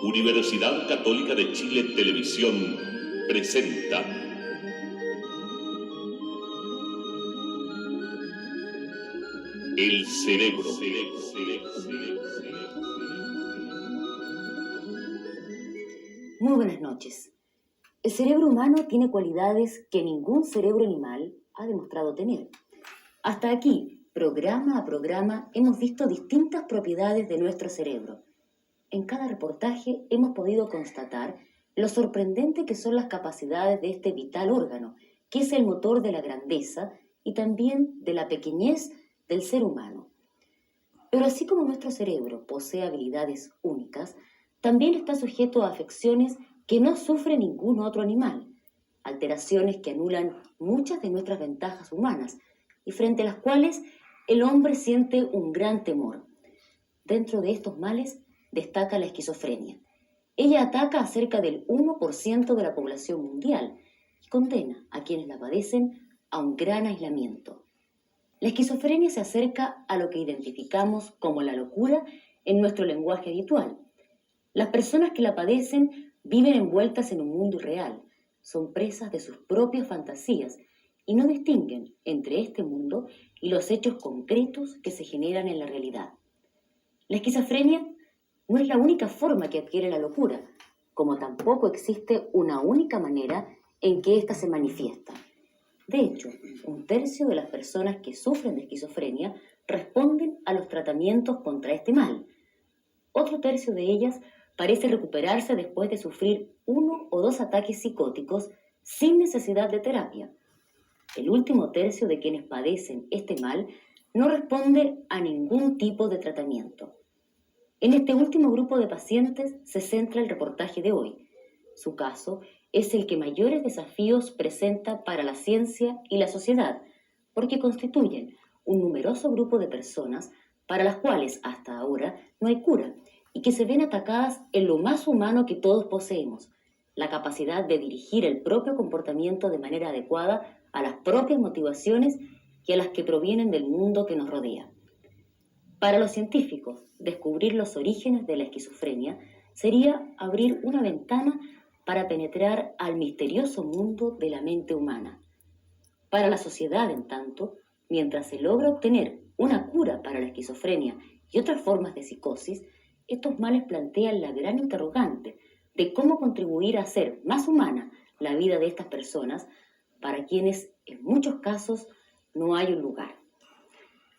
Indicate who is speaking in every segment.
Speaker 1: Universidad Católica de Chile Televisión presenta El cerebro.
Speaker 2: Muy buenas noches. El cerebro humano tiene cualidades que ningún cerebro animal ha demostrado tener. Hasta aquí, programa a programa, hemos visto distintas propiedades de nuestro cerebro. En cada reportaje hemos podido constatar lo sorprendente que son las capacidades de este vital órgano, que es el motor de la grandeza y también de la pequeñez del ser humano. Pero así como nuestro cerebro posee habilidades únicas, también está sujeto a afecciones que no sufre ningún otro animal, alteraciones que anulan muchas de nuestras ventajas humanas y frente a las cuales el hombre siente un gran temor. Dentro de estos males destaca la esquizofrenia. Ella ataca a cerca del 1% de la población mundial y condena a quienes la padecen a un gran aislamiento. La esquizofrenia se acerca a lo que identificamos como la locura en nuestro lenguaje habitual. Las personas que la padecen viven envueltas en un mundo irreal, son presas de sus propias fantasías y no distinguen entre este mundo y los hechos concretos que se generan en la realidad. La esquizofrenia no es la única forma que adquiere la locura, como tampoco existe una única manera en que ésta se manifiesta. De hecho, 1/3 de las personas que sufren de esquizofrenia responden a los tratamientos contra este mal. Otro tercio de ellas parece recuperarse después de sufrir 1 o 2 ataques psicóticos sin necesidad de terapia. El último tercio de quienes padecen este mal no responde a ningún tipo de tratamiento. En este último grupo de pacientes se centra el reportaje de hoy. Su caso es el que mayores desafíos presenta para la ciencia y la sociedad, porque constituyen un numeroso grupo de personas para las cuales hasta ahora no hay cura y que se ven atacadas en lo más humano que todos poseemos, la capacidad de dirigir el propio comportamiento de manera adecuada a las propias motivaciones y a las que provienen del mundo que nos rodea. Para los científicos, descubrir los orígenes de la esquizofrenia sería abrir una ventana para penetrar al misterioso mundo de la mente humana. Para la sociedad, en tanto, mientras se logra obtener una cura para la esquizofrenia y otras formas de psicosis, estos males plantean la gran interrogante de cómo contribuir a hacer más humana la vida de estas personas, para quienes en muchos casos no hay un lugar.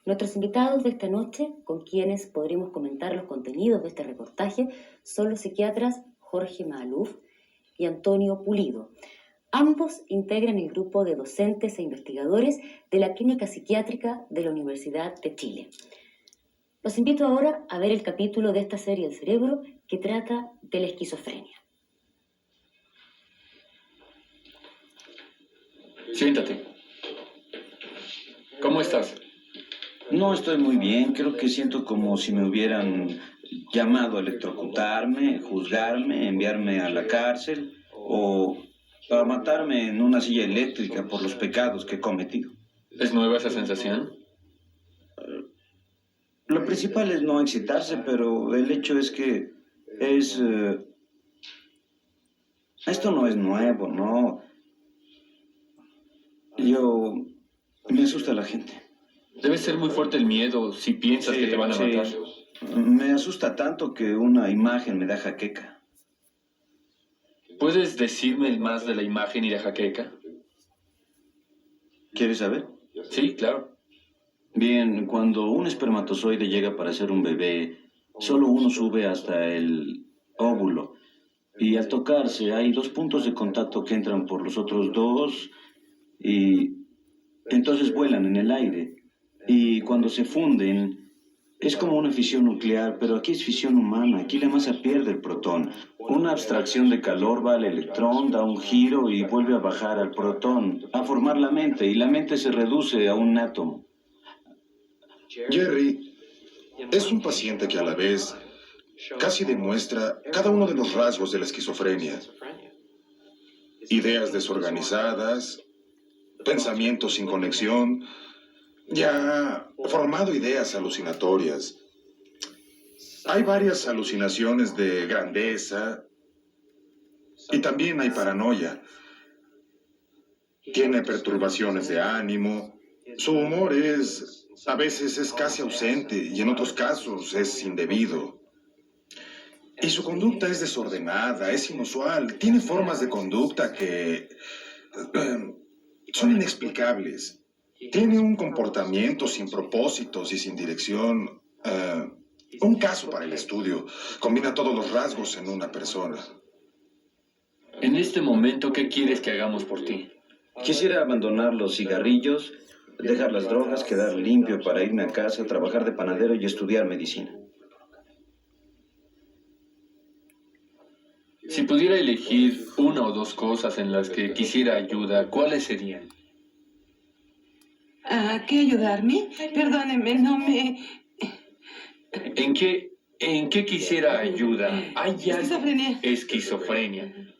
Speaker 2: Nuestros invitados de esta noche, con quienes podremos comentar los contenidos de este reportaje, son los psiquiatras Jorge Maalouf y Antonio Pulido. Ambos integran el grupo de docentes e investigadores de la Clínica Psiquiátrica de la Universidad de Chile. Los invito ahora a ver el capítulo de esta serie El Cerebro que trata de la esquizofrenia.
Speaker 3: Siéntate. ¿Cómo estás?
Speaker 4: No estoy muy bien, creo que siento como si me hubieran llamado a electrocutarme, juzgarme, enviarme a la cárcel o a matarme en una silla eléctrica por los pecados que he cometido.
Speaker 3: ¿Es nueva esa sensación?
Speaker 4: Lo principal es no excitarse, pero el hecho es que esto no es nuevo, ¿no? Me asusta la gente.
Speaker 3: Debe ser muy fuerte el miedo si piensas que te van a matar.
Speaker 4: Me asusta tanto que una imagen me da jaqueca.
Speaker 3: ¿Puedes decirme más de la imagen y la jaqueca?
Speaker 4: ¿Quieres saber?
Speaker 3: Sí, claro.
Speaker 4: Bien, cuando un espermatozoide llega para ser un bebé, solo uno sube hasta el óvulo. Y al tocarse hay 2 puntos de contacto que entran por los otros 2 y entonces vuelan en el aire. Y cuando se funden, es como una fisión nuclear, pero aquí es fisión humana. Aquí la masa pierde el protón. Una abstracción de calor va al electrón, da un giro y vuelve a bajar al protón, a formar la mente, y la mente se reduce a un átomo.
Speaker 5: Jerry es un paciente que a la vez casi demuestra cada uno de los rasgos de la esquizofrenia. Ideas desorganizadas, pensamientos sin conexión, ya formado ideas alucinatorias. Hay varias alucinaciones de grandeza y también hay paranoia. Tiene perturbaciones de ánimo. Su humor a veces es casi ausente y en otros casos es indebido. Y su conducta es desordenada, es inusual. Tiene formas de conducta que son inexplicables. Tiene un comportamiento sin propósitos y sin dirección. Un caso para el estudio. Combina todos los rasgos en una persona.
Speaker 3: En este momento, ¿qué quieres que hagamos por ti?
Speaker 4: Quisiera abandonar los cigarrillos, dejar las drogas, quedar limpio para irme a casa, trabajar de panadero y estudiar medicina.
Speaker 3: Si pudiera elegir una o dos cosas en las que quisiera ayuda, ¿cuáles serían?
Speaker 6: ¿Qué ayudarme? Perdóneme, no me...
Speaker 3: ¿En qué quisiera ayuda? Hay algo.
Speaker 6: Esquizofrenia.
Speaker 3: Esquizofrenia.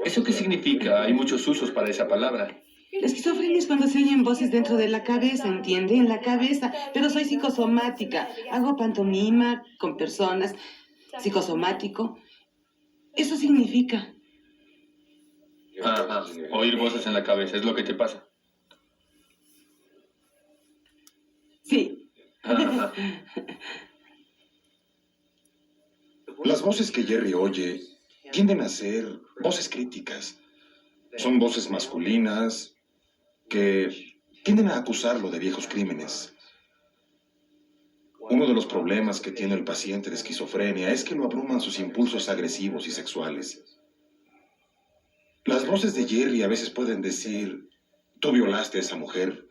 Speaker 3: ¿Eso qué significa? Hay muchos usos para esa palabra.
Speaker 6: La esquizofrenia es cuando se oyen voces dentro de la cabeza, ¿entiende? En la cabeza. Pero soy psicosomática. Hago pantomima con personas. Psicosomático. Eso significa.
Speaker 3: Ajá. Oír voces en la cabeza, es lo que te pasa.
Speaker 6: Sí.
Speaker 3: Ajá.
Speaker 5: Las voces que Jerry oye tienden a ser voces críticas. Son voces masculinas que tienden a acusarlo de viejos crímenes. Uno de los problemas que tiene el paciente de esquizofrenia es que lo abruman sus impulsos agresivos y sexuales. Las voces de Jerry a veces pueden decir, tú violaste a esa mujer.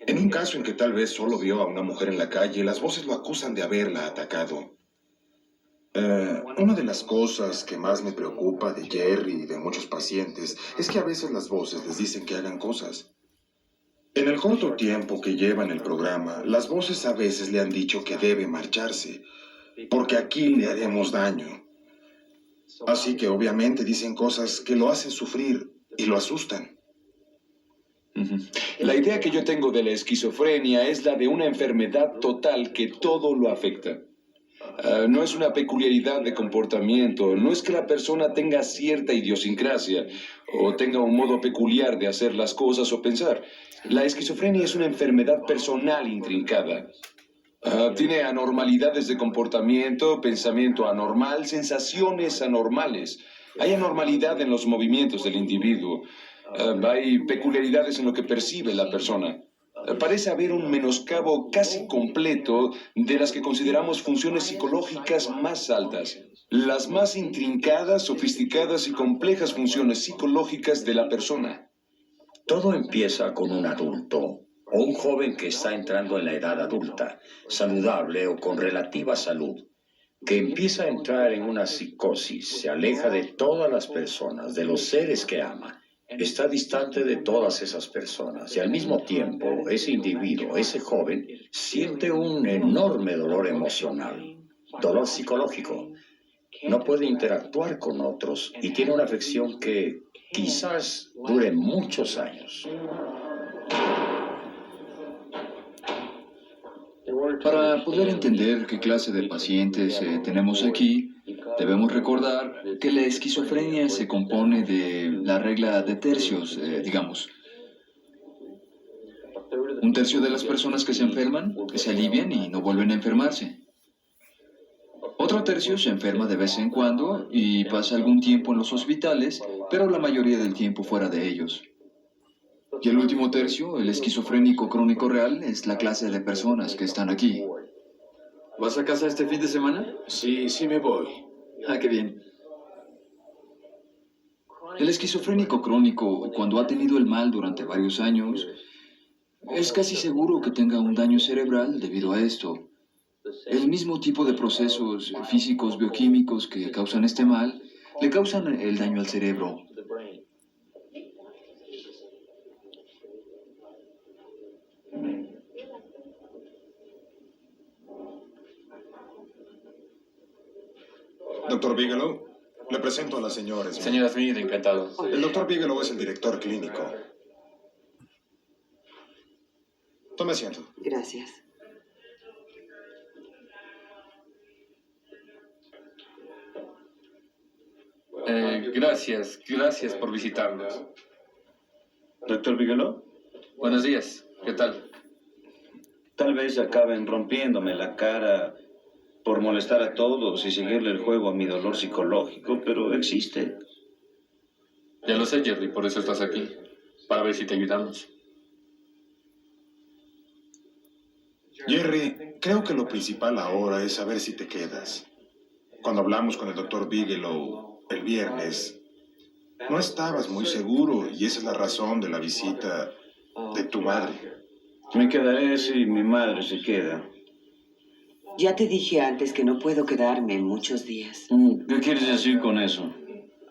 Speaker 5: En un caso en que tal vez solo vio a una mujer en la calle, las voces lo acusan de haberla atacado. Una de las cosas que más me preocupa de Jerry y de muchos pacientes es que a veces las voces les dicen que hagan cosas. En el corto tiempo que lleva en el programa, las voces a veces le han dicho que debe marcharse, porque aquí le haremos daño. Así que obviamente dicen cosas que lo hacen sufrir y lo asustan.
Speaker 7: La idea que yo tengo de la esquizofrenia es la de una enfermedad total que todo lo afecta. No es una peculiaridad de comportamiento, no es que la persona tenga cierta idiosincrasia o tenga un modo peculiar de hacer las cosas o pensar. La esquizofrenia es una enfermedad personal intrincada. Tiene anormalidades de comportamiento, pensamiento anormal, sensaciones anormales. Hay anormalidad en los movimientos del individuo. Hay peculiaridades en lo que percibe la persona. Parece haber un menoscabo casi completo de las que consideramos funciones psicológicas más altas. Las más intrincadas, sofisticadas y complejas funciones psicológicas de la persona.
Speaker 8: Todo empieza con un adulto o un joven que está entrando en la edad adulta, saludable o con relativa salud, que empieza a entrar en una psicosis, se aleja de todas las personas, de los seres que ama. Está distante de todas esas personas y al mismo tiempo ese individuo, ese joven, siente un enorme dolor emocional, dolor psicológico. No puede interactuar con otros y tiene una afección que quizás dure muchos años.
Speaker 9: Para poder entender qué clase de pacientes tenemos aquí, debemos recordar que la esquizofrenia se compone de la regla de tercios, digamos. Un tercio de las personas que se enferman se alivian y no vuelven a enfermarse. Otro tercio se enferma de vez en cuando y pasa algún tiempo en los hospitales, pero la mayoría del tiempo fuera de ellos. Y el último tercio, el esquizofrénico crónico real, es la clase de personas que están aquí.
Speaker 10: ¿Vas a casa este fin de semana?
Speaker 11: Sí, me voy.
Speaker 9: Ah, qué bien. El esquizofrénico crónico, cuando ha tenido el mal durante varios años, es casi seguro que tenga un daño cerebral debido a esto. El mismo tipo de procesos físicos bioquímicos que causan este mal, le causan el daño al cerebro.
Speaker 5: Doctor Bigelow, le presento a la señora Smith.
Speaker 3: Señora Smith, encantado.
Speaker 5: El doctor Bigelow es el director clínico. Tome asiento.
Speaker 6: Gracias.
Speaker 3: Gracias por visitarnos.
Speaker 4: Doctor Bigelow,
Speaker 3: Buenos días, ¿qué tal?
Speaker 4: tal vez acaben rompiéndome la cara por molestar a todos y seguirle el juego a mi dolor psicológico, pero existe.
Speaker 3: Ya lo sé, Jerry, por eso estás aquí, para ver si te ayudamos.
Speaker 5: Jerry, creo que lo principal ahora es saber si te quedas. Cuando hablamos con el doctor Bigelow el viernes, no estabas muy seguro y esa es la razón de la visita de tu madre.
Speaker 4: Me quedaré si mi madre se queda.
Speaker 6: Ya te dije antes que no puedo quedarme muchos días.
Speaker 4: ¿Qué quieres decir con eso?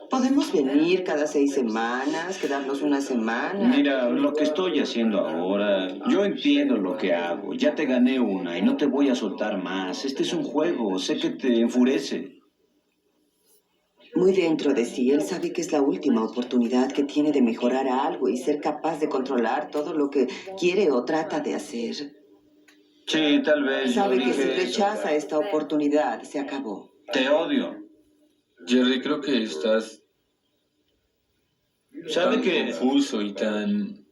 Speaker 6: Podemos venir cada 6 semanas, quedarnos una semana.
Speaker 4: Mira, lo que estoy haciendo ahora, yo entiendo lo que hago. Ya te gané una y no te voy a soltar más. Este es un juego, sé que te enfurece.
Speaker 6: Muy dentro de sí, él sabe que es la última oportunidad que tiene de mejorar algo y ser capaz de controlar todo lo que quiere o trata de hacer.
Speaker 4: Sí, tal vez.
Speaker 6: Sabe
Speaker 4: yo
Speaker 6: que si
Speaker 4: dije eso,
Speaker 6: rechaza
Speaker 4: pero
Speaker 6: esta oportunidad, se acabó.
Speaker 4: te odio.
Speaker 3: Jerry, creo que estás
Speaker 4: ¿Sabe
Speaker 3: tan
Speaker 4: que
Speaker 3: confuso y tan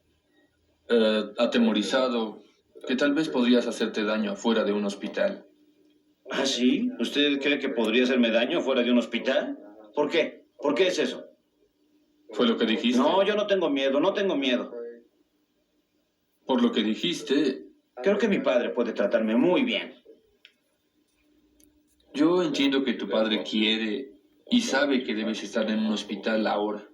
Speaker 3: atemorizado que tal vez podrías hacerte daño afuera de un hospital.
Speaker 4: ¿Ah, sí? ¿Usted cree que podría hacerme daño fuera de un hospital? ¿Por qué? ¿Por qué es eso?
Speaker 3: ¿Fue lo que dijiste?
Speaker 4: No, yo no tengo miedo, no tengo miedo.
Speaker 3: Por lo que dijiste,
Speaker 4: Creo que mi padre puede tratarme muy bien.
Speaker 3: yo entiendo que tu padre quiere y sabe que debes estar en un hospital ahora.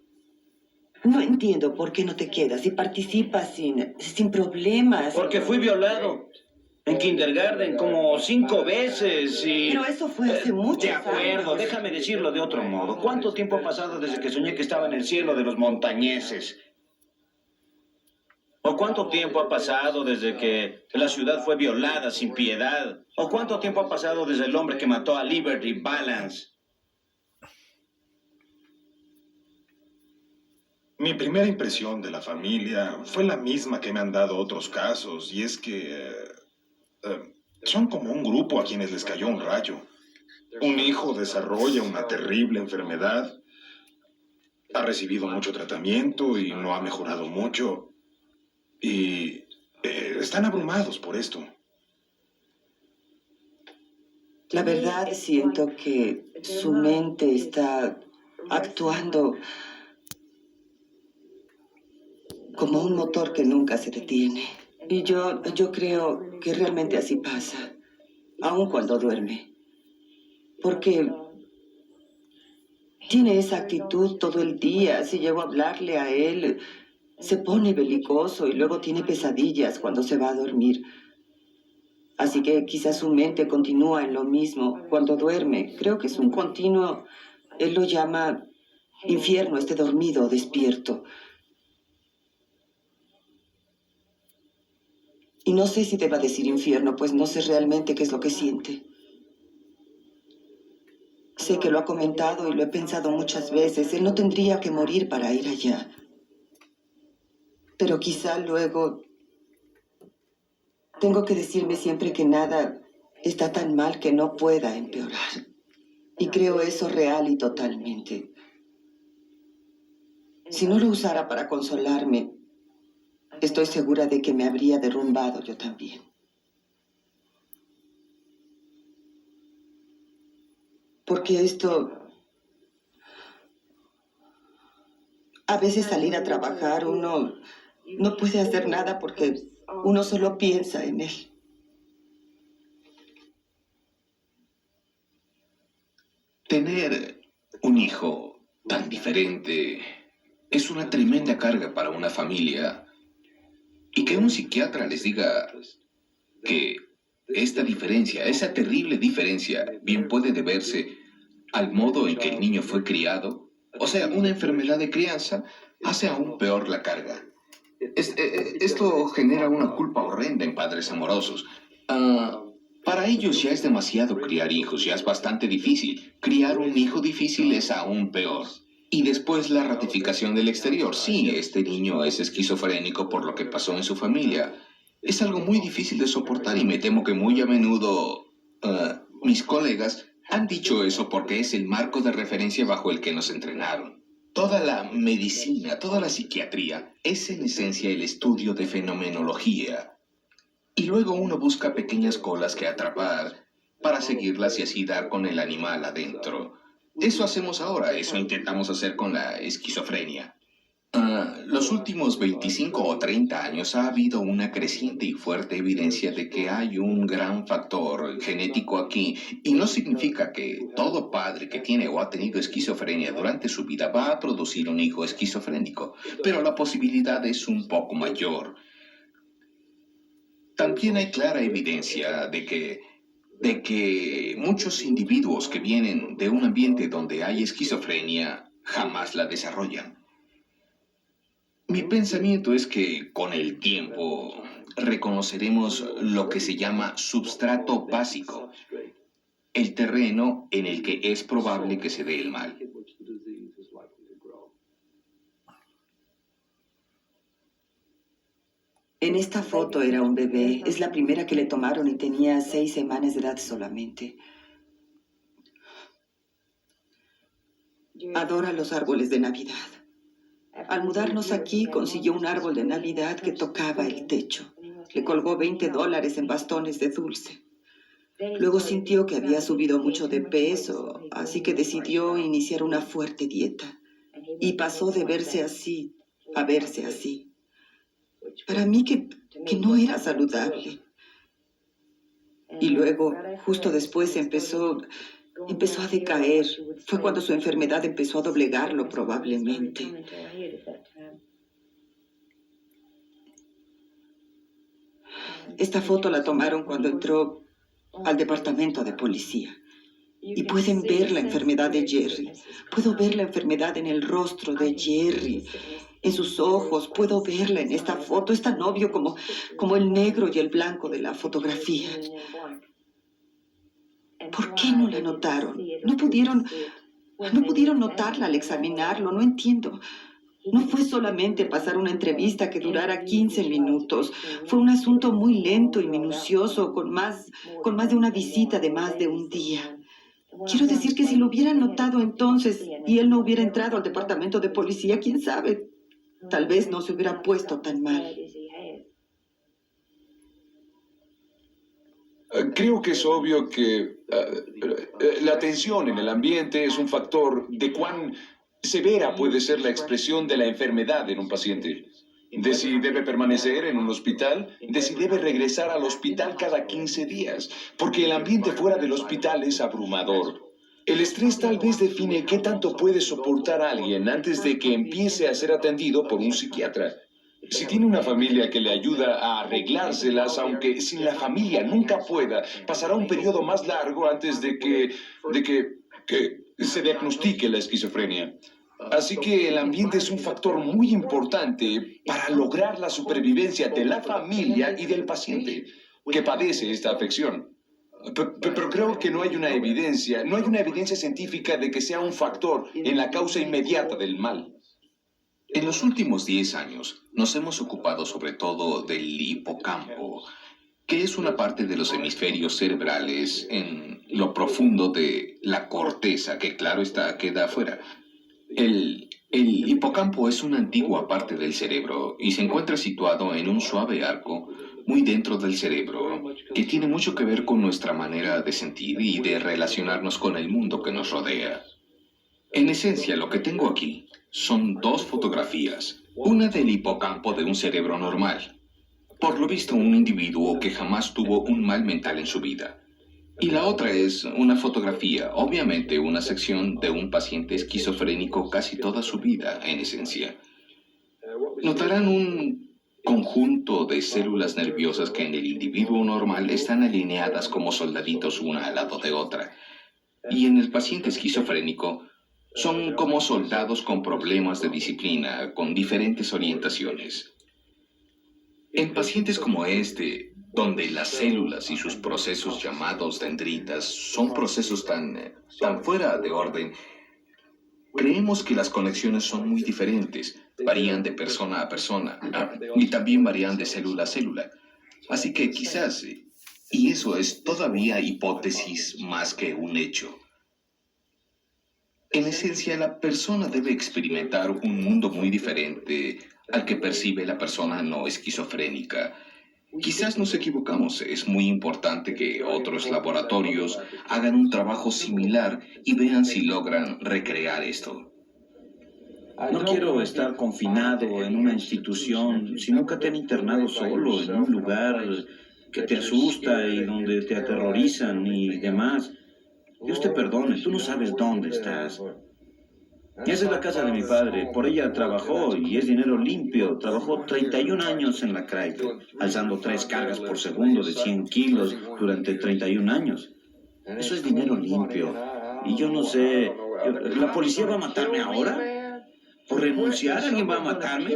Speaker 6: No entiendo por qué no te quedas y participas sin problemas.
Speaker 4: Porque fui violado en kindergarten como 5 veces y...
Speaker 6: Pero eso fue hace muchos
Speaker 4: De acuerdo,
Speaker 6: años.
Speaker 4: déjame decirlo de otro modo. ¿Cuánto tiempo ha pasado desde que soñé que estaba en el cielo de los montañeses? ¿O cuánto tiempo ha pasado desde que la ciudad fue violada sin piedad? ¿O cuánto tiempo ha pasado desde el hombre que mató a Liberty Balance?
Speaker 5: Mi primera impresión de la familia fue la misma que me han dado otros casos, y es que son como un grupo a quienes les cayó un rayo. Un hijo desarrolla una terrible enfermedad, ha recibido mucho tratamiento y no ha mejorado mucho, y están abrumados por esto.
Speaker 6: La verdad, siento que su mente está actuando como un motor que nunca se detiene. Y yo creo que realmente así pasa, aun cuando duerme. Porque tiene esa actitud todo el día. Si llego a hablarle a él, se pone belicoso y luego tiene pesadillas cuando se va a dormir. Así que quizás su mente continúa en lo mismo cuando duerme. Creo que es un continuo, él lo llama infierno, esté dormido o despierto. Y no sé si deba decir infierno, pues no sé realmente qué es lo que siente. Sé que lo ha comentado y lo he pensado muchas veces. Él no tendría que morir para ir allá. Pero quizá luego tengo que decirme siempre que nada está tan mal que no pueda empeorar. Y creo eso real y totalmente. Si no lo usara para consolarme, estoy segura de que me habría derrumbado yo también. Porque esto... A veces salir a trabajar uno no puede hacer nada porque uno solo piensa en él.
Speaker 11: Tener un hijo tan diferente es una tremenda carga para una familia. Y que un psiquiatra les diga que esta diferencia, esa terrible diferencia, bien puede deberse al modo en que el niño fue criado. O sea, una enfermedad de crianza hace aún peor la carga. Esto genera una culpa horrenda en padres amorosos. Para ellos ya es demasiado criar hijos, ya es bastante difícil. Criar un hijo difícil es aún peor. Y después la ratificación del exterior. Sí, este niño es esquizofrénico por lo que pasó en su familia. Es algo muy difícil de soportar y me temo que muy a menudo mis colegas han dicho eso porque es el marco de referencia bajo el que nos entrenaron. Toda la medicina, toda la psiquiatría es en esencia el estudio de fenomenología. Y luego uno busca pequeñas colas que atrapar para seguirlas y así dar con el animal adentro. Eso hacemos ahora, eso intentamos hacer con la esquizofrenia. Los últimos 25 o 30 años ha habido una creciente y fuerte evidencia de que hay un gran factor genético aquí, y no significa que todo padre que tiene o ha tenido esquizofrenia durante su vida va a producir un hijo esquizofrénico, pero la posibilidad es un poco mayor. También hay clara evidencia de que muchos individuos que vienen de un ambiente donde hay esquizofrenia jamás la desarrollan. Mi pensamiento es que con el tiempo reconoceremos lo que se llama substrato básico, el terreno en el que es probable que se dé el mal.
Speaker 12: En esta foto era un bebé. Es la primera que le tomaron y tenía 6 semanas de edad solamente. Adora los árboles de Navidad. Al mudarnos aquí, consiguió un árbol de Navidad que tocaba el techo. Le colgó $20 en bastones de dulce. Luego sintió que había subido mucho de peso, así que decidió iniciar una fuerte dieta. Y pasó de verse así a verse así. Para mí que no era saludable. Y luego, justo después, empezó a decaer. Fue cuando su enfermedad empezó a doblegarlo, probablemente. Esta foto la tomaron cuando entró al departamento de policía. Y pueden ver la enfermedad de Jerry. Puedo ver la enfermedad en el rostro de Jerry, en sus ojos. Puedo verla en esta foto. Es tan obvio como el negro y el blanco de la fotografía. ¿Por qué no la notaron? No pudieron notarla al examinarlo. No entiendo. No fue solamente pasar una entrevista que durara 15 minutos. Fue un asunto muy lento y minucioso, con más de una visita de más de un día. Quiero decir que si lo hubieran notado entonces y él no hubiera entrado al departamento de policía, quién sabe, tal vez no se hubiera puesto tan mal.
Speaker 7: Creo que es obvio que la tensión en el ambiente es un factor de cuán severa puede ser la expresión de la enfermedad en un paciente. De si debe permanecer en un hospital, de si debe regresar al hospital cada 15 días, porque el ambiente fuera del hospital es abrumador. El estrés tal vez define qué tanto puede soportar a alguien antes de que empiece a ser atendido por un psiquiatra. Si tiene una familia que le ayuda a arreglárselas, aunque sin la familia nunca pueda, pasará un periodo más largo antes de que se diagnostique la esquizofrenia. Así que el ambiente es un factor muy importante para lograr la supervivencia de la familia y del paciente que padece esta afección. Pero creo que no hay una evidencia científica de que sea un factor en la causa inmediata del mal.
Speaker 11: En los últimos 10 años nos hemos ocupado sobre todo del hipocampo, que es una parte de los hemisferios cerebrales en lo profundo de la corteza, que claro está, queda afuera. El hipocampo es una antigua parte del cerebro y se encuentra situado en un suave arco muy dentro del cerebro, que tiene mucho que ver con nuestra manera de sentir y de relacionarnos con el mundo que nos rodea. En esencia, lo que tengo aquí son 2 fotografías, una del hipocampo de un cerebro normal, por lo visto un individuo que jamás tuvo un mal mental en su vida. Y la otra es una fotografía, obviamente una sección de un paciente esquizofrénico casi toda su vida, en esencia. Notarán un conjunto de células nerviosas que en el individuo normal están alineadas como soldaditos una al lado de otra. Y en el paciente esquizofrénico son como soldados con problemas de disciplina, con diferentes orientaciones. En pacientes como este, donde las células y sus procesos llamados dendritas son procesos tan fuera de orden, creemos que las conexiones son muy diferentes, varían de persona a persona, y también varían de célula a célula. Así que quizás, y eso es todavía hipótesis más que un hecho, En esencia, la persona debe experimentar un mundo muy diferente al que percibe la persona no esquizofrénica. Quizás nos equivocamos. Es muy importante que otros laboratorios hagan un trabajo similar y vean si logran recrear esto.
Speaker 4: No quiero estar confinado en una institución. Si nunca te han internado solo en un lugar que te asusta y donde te aterrorizan y demás. Dios te perdone, tú no sabes dónde estás. Esa es la casa de mi padre. Por ella trabajó y es dinero limpio. Trabajó 31 años en la Chrysler, alzando 3 cargas por segundo de 100 kilos durante 31 años. Eso es dinero limpio. Y yo no sé, ¿la policía va a matarme ahora? ¿Por renunciar alguien va a matarme?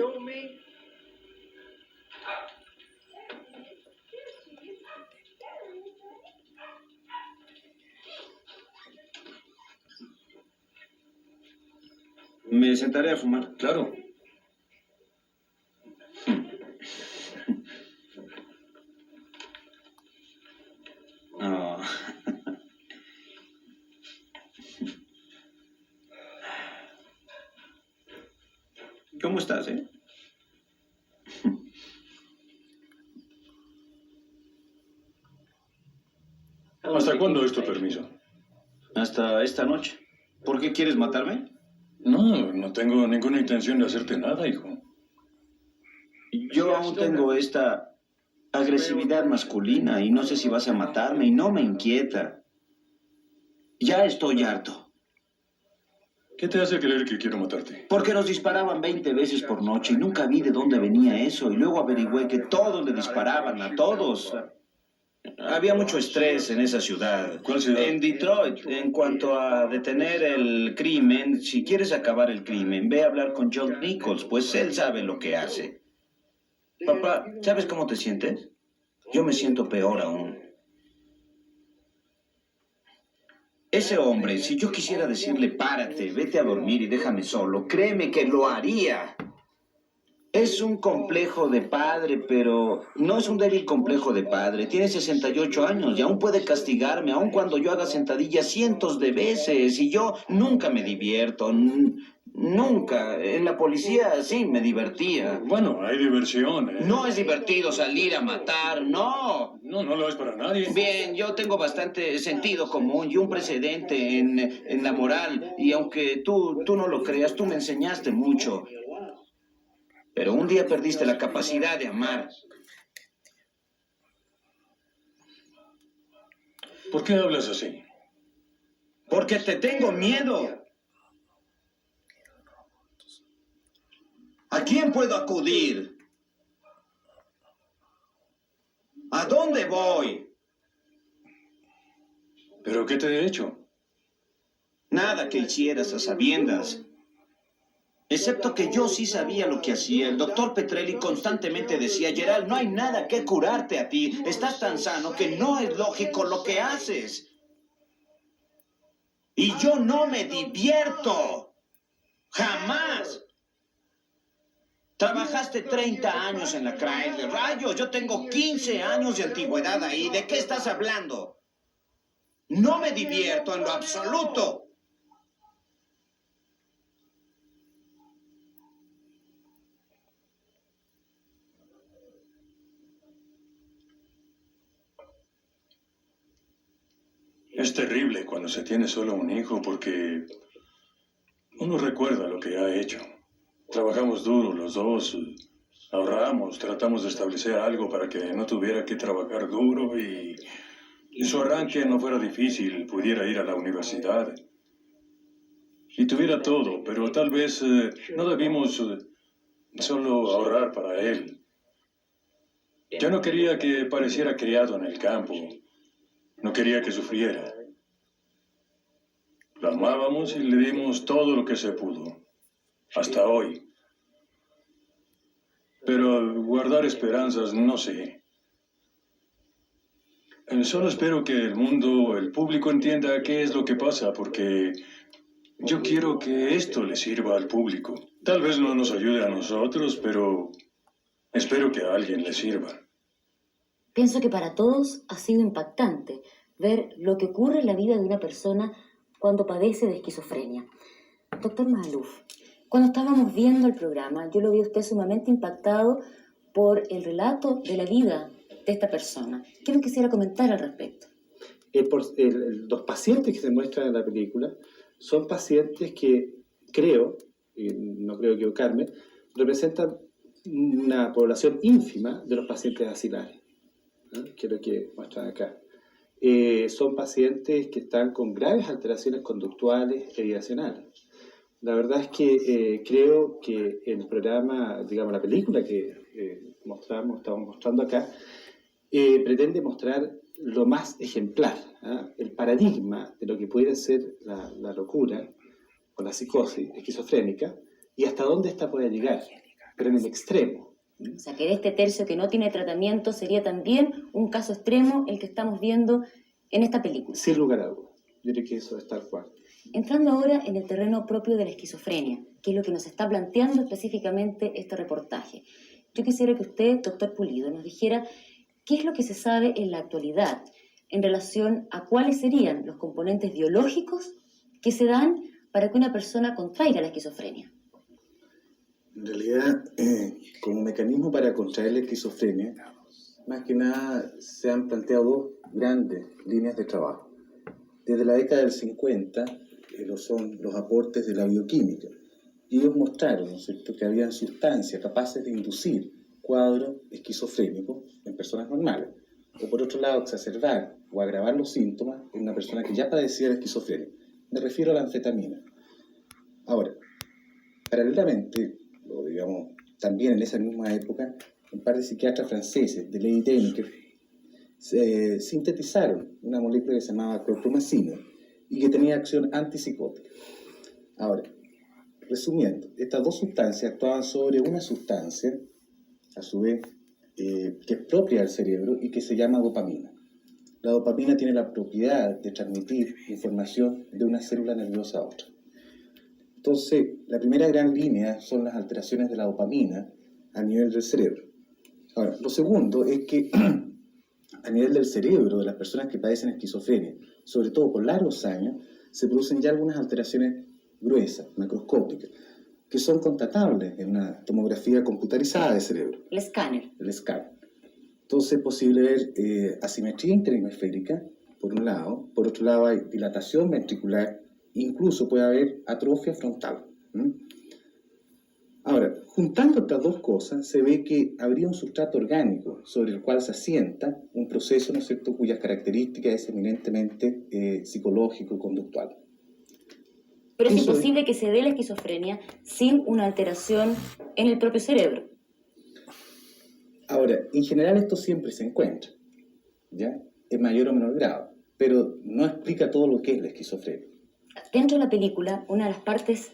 Speaker 4: Me sentaré a fumar.
Speaker 11: Claro.
Speaker 4: Oh. ¿Cómo estás,
Speaker 13: ¿Hasta cuándo es tu permiso?
Speaker 4: Hasta esta noche. ¿Por qué quieres matarme?
Speaker 13: No, no tengo ninguna intención de hacerte nada, hijo.
Speaker 4: Yo aún tengo esta agresividad masculina y no sé si vas a matarme y no me inquieta. Ya estoy harto.
Speaker 13: ¿Qué te hace creer que quiero matarte?
Speaker 4: Porque nos disparaban 20 veces por noche y nunca vi de dónde venía eso y luego averigüé que todos le disparaban, a todos. Había mucho estrés en esa ciudad.
Speaker 13: ¿Cuál ciudad?
Speaker 4: En Detroit. En cuanto a detener el crimen, si quieres acabar el crimen, ve a hablar con John Nichols, pues él sabe lo que hace. Papá, ¿sabes cómo te sientes? Yo me siento peor aún. Ese hombre, si yo quisiera decirle, párate, vete a dormir y déjame solo, créeme que lo haría. Es un complejo de padre, pero no es un débil complejo de padre. Tiene 68 años y aún puede castigarme, aun cuando yo haga sentadillas cientos de veces. Y yo nunca me divierto, nunca. En la policía sí me divertía.
Speaker 13: Bueno, hay diversión.
Speaker 4: No es divertido salir a matar, no.
Speaker 13: No, no lo es para nadie.
Speaker 4: Bien, yo tengo bastante sentido común y un precedente en la moral. Y aunque tú no lo creas, tú me enseñaste mucho. Pero un día perdiste la capacidad de amar.
Speaker 13: ¿Por qué hablas así?
Speaker 4: Porque te tengo miedo. ¿A quién puedo acudir? ¿A dónde voy?
Speaker 13: ¿Pero qué te he hecho?
Speaker 4: Nada que hicieras a sabiendas. Excepto que yo sí sabía lo que hacía. El doctor Petrelli constantemente decía, Gerald, no hay nada que curarte a ti. Estás tan sano que no es lógico lo que haces. Y yo no me divierto. Jamás. Trabajaste 30 años en la Chrysler. Rayos, yo tengo 15 años de antigüedad ahí. ¿De qué estás hablando? No me divierto en lo absoluto.
Speaker 13: Es terrible cuando se tiene solo un hijo porque uno recuerda lo que ha hecho. Trabajamos duro los dos, ahorramos, tratamos de establecer algo para que no tuviera que trabajar duro y su arranque no fuera difícil, pudiera ir a la universidad. Y tuviera todo, pero tal vez no debimos solo ahorrar para él. Yo no quería que pareciera criado en el campo. No quería que sufriera. Lo amábamos y le dimos todo lo que se pudo. Hasta hoy. Pero guardar esperanzas, no sé. Solo espero que el mundo, el público entienda qué es lo que pasa, porque yo quiero que esto le sirva al público. Tal vez no nos ayude a nosotros, pero espero que a alguien le sirva.
Speaker 2: Pienso que para todos ha sido impactante ver lo que ocurre en la vida de una persona cuando padece de esquizofrenia. Doctor Magaluf, cuando estábamos viendo el programa, yo lo vi a usted sumamente impactado por el relato de la vida de esta persona. ¿Qué nos quisiera comentar al respecto?
Speaker 14: Los pacientes que se muestran en la película son pacientes que creo, y no creo equivocarme, representan una población ínfima de los pacientes asilares, ¿no? Que es lo que muestran acá. Son pacientes que están con graves alteraciones conductuales e ideacionales. La verdad es que creo que el programa, digamos, la película que estamos mostrando acá, pretende mostrar lo más ejemplar, el paradigma de lo que puede ser la locura o la psicosis esquizofrénica y hasta dónde esta puede llegar, pero en el extremo.
Speaker 2: O sea, que de este tercio que no tiene tratamiento sería también un caso extremo el que estamos viendo en esta película.
Speaker 14: Sin lugar a dudas. Yo creo que eso es tal cual.
Speaker 2: Entrando ahora en el terreno propio de la esquizofrenia, que es lo que nos está planteando específicamente este reportaje. Yo quisiera que usted, doctor Pulido, nos dijera qué es lo que se sabe en la actualidad en relación a cuáles serían los componentes biológicos que se dan para que una persona contraiga la esquizofrenia.
Speaker 15: En realidad, como mecanismo para contraer la esquizofrenia, más que nada se han planteado dos grandes líneas de trabajo. Desde la década del 50, son los aportes de la bioquímica. Y ellos mostraron, ¿no es cierto?, que habían sustancias capaces de inducir cuadros esquizofrénicos en personas normales. O por otro lado, exacerbar o agravar los síntomas en una persona que ya padecía de esquizofrenia. Me refiero a la anfetamina. Ahora, paralelamente, o digamos, también en esa misma época, un par de psiquiatras franceses, de Ley Denker, sintetizaron una molécula que se llamaba clorpromacina y que tenía acción antipsicótica. Ahora, resumiendo, estas dos sustancias actuaban sobre una sustancia, a su vez, que es propia del cerebro y que se llama dopamina. La dopamina tiene la propiedad de transmitir información de una célula nerviosa a otra. Entonces, la primera gran línea son las alteraciones de la dopamina a nivel del cerebro. Ahora, lo segundo es que a nivel del cerebro de las personas que padecen esquizofrenia, sobre todo por largos años, se producen ya algunas alteraciones gruesas, macroscópicas, que son constatables en una tomografía computarizada de cerebro.
Speaker 2: El escáner.
Speaker 15: El escáner. Entonces es posible ver asimetría interhemisférica, por un lado. Por otro lado hay dilatación ventricular, incluso puede haber atrofia frontal. Ahora, juntando estas dos cosas, se ve que habría un sustrato orgánico sobre el cual se asienta un proceso, ¿no es cierto?, cuyas características es eminentemente psicológico y conductual.
Speaker 2: Pero es imposible que se dé la esquizofrenia sin una alteración en el propio cerebro.
Speaker 15: Ahora, en general esto siempre se encuentra, ¿ya? En mayor o menor grado, pero no explica todo lo que es la esquizofrenia.
Speaker 2: Dentro de la película, una de las partes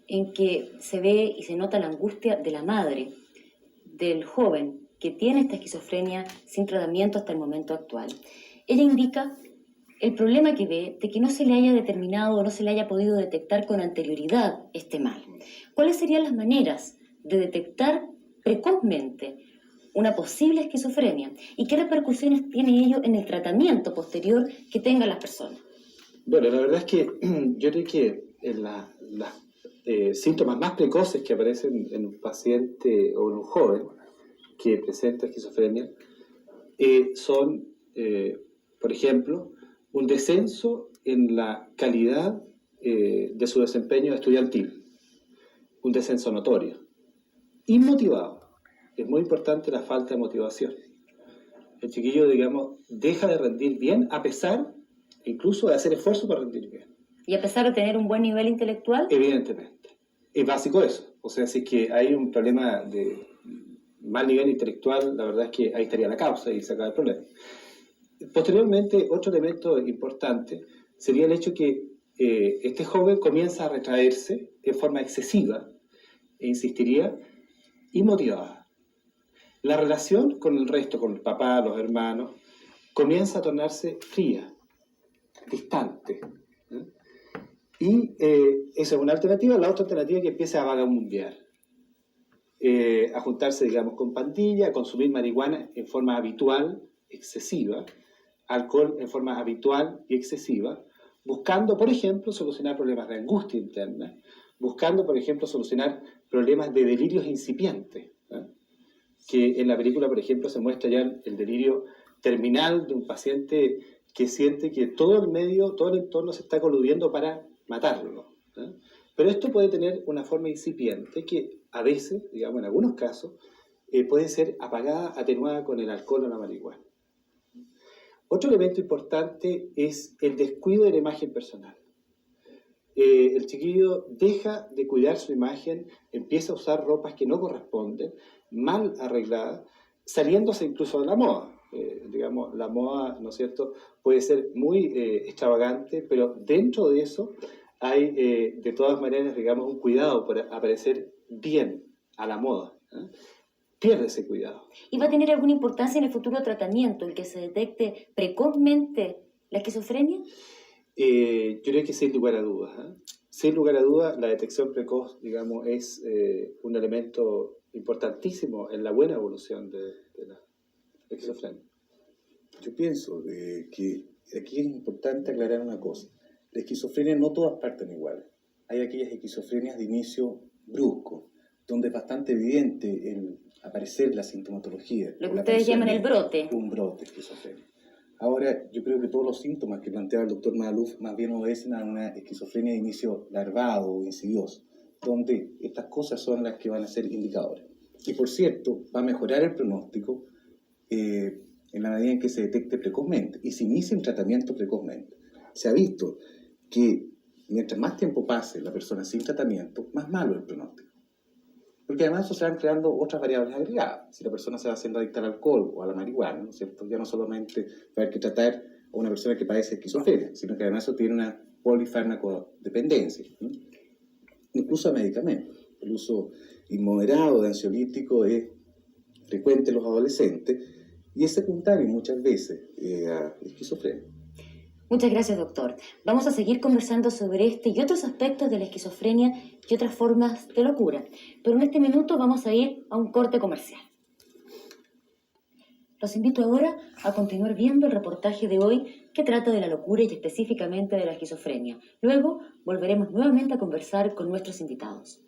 Speaker 2: en que se ve y se nota la angustia de la madre del joven que tiene esta esquizofrenia sin tratamiento hasta el momento actual. Ella indica el problema que ve de que no se le haya determinado o no se le haya podido detectar con anterioridad este mal. ¿Cuáles serían las maneras de detectar precozmente una posible esquizofrenia? ¿Y qué repercusiones tiene ello en el tratamiento posterior que tengan las personas?
Speaker 14: Bueno, la verdad es que yo creo que síntomas más precoces que aparecen en un paciente o en un joven que presenta esquizofrenia son, por ejemplo, un descenso en la calidad de su desempeño estudiantil, un descenso notorio, inmotivado. Es muy importante la falta de motivación. El chiquillo, digamos, deja de rendir bien a pesar incluso de hacer esfuerzo para rendir bien.
Speaker 2: ¿Y a pesar de tener un buen nivel intelectual?
Speaker 14: Evidentemente. Es básico eso. O sea, si es que hay un problema de mal nivel intelectual, la verdad es que ahí estaría la causa y se acaba el problema. Posteriormente, otro elemento importante sería el hecho que este joven comienza a retraerse de forma excesiva, e insistiría, inmotivada. La relación con el resto, con el papá, los hermanos, comienza a tornarse fría, distante. Y esa es una alternativa. La otra alternativa es que empiece a vagabundear, a juntarse, digamos, con pandilla, a consumir marihuana en forma habitual, excesiva, alcohol en forma habitual y excesiva, buscando, por ejemplo, solucionar problemas de angustia interna, buscando, por ejemplo, solucionar problemas de delirios incipientes, ¿eh? Que en la película, por ejemplo, se muestra ya el delirio terminal de un paciente que siente que todo el medio, todo el entorno se está coludiendo para matarlo, ¿eh? Pero esto puede tener una forma incipiente que a veces, digamos en algunos casos, puede ser apagada, atenuada con el alcohol o la marihuana. Otro elemento importante es el descuido de la imagen personal. El chiquillo deja de cuidar su imagen, empieza a usar ropas que no corresponden, mal arregladas, saliéndose incluso de la moda. Digamos, la moda, ¿no es cierto?, puede ser muy extravagante, pero dentro de eso hay, de todas maneras, digamos, un cuidado por aparecer bien a la moda, ¿eh? Pierde ese cuidado.
Speaker 2: ¿Y va a tener alguna importancia en el futuro tratamiento, el que se detecte precozmente la esquizofrenia?
Speaker 14: Yo creo que sin lugar a dudas, ¿eh? Sin lugar a dudas, la detección precoz, digamos, es un elemento importantísimo en la buena evolución de la esquizofrenia.
Speaker 15: Yo pienso que aquí es importante aclarar una cosa. La esquizofrenia no todas parten iguales. Hay aquellas esquizofrenias de inicio brusco, donde es bastante evidente el aparecer la sintomatología.
Speaker 2: Lo que ustedes llaman el brote.
Speaker 15: Un brote esquizofrénico. Ahora, yo creo que todos los síntomas que plantea el doctor Maalouf más bien obedecen a una esquizofrenia de inicio larvado o insidioso, donde estas cosas son las que van a ser indicadoras. Y por cierto, va a mejorar el pronóstico en la medida en que se detecte precozmente y se inicie un tratamiento precozmente. Se ha visto que mientras más tiempo pase la persona sin tratamiento, más malo el pronóstico. Porque además eso se van creando otras variables agregadas. Si la persona se va haciendo adicta al alcohol o a la marihuana, ¿no es cierto? Ya no solamente va a haber que tratar a una persona que padece esquizofrenia, sino que además eso tiene una polifármacodependencia, ¿no? Incluso a medicamentos. El uso inmoderado de ansiolítico es frecuente en los adolescentes y es secundario muchas veces a esquizofrenia.
Speaker 2: Muchas gracias, doctor. Vamos a seguir conversando sobre este y otros aspectos de la esquizofrenia y otras formas de locura. Pero en este minuto vamos a ir a un corte comercial. Los invito ahora a continuar viendo el reportaje de hoy que trata de la locura y específicamente de la esquizofrenia. Luego volveremos nuevamente a conversar con nuestros invitados.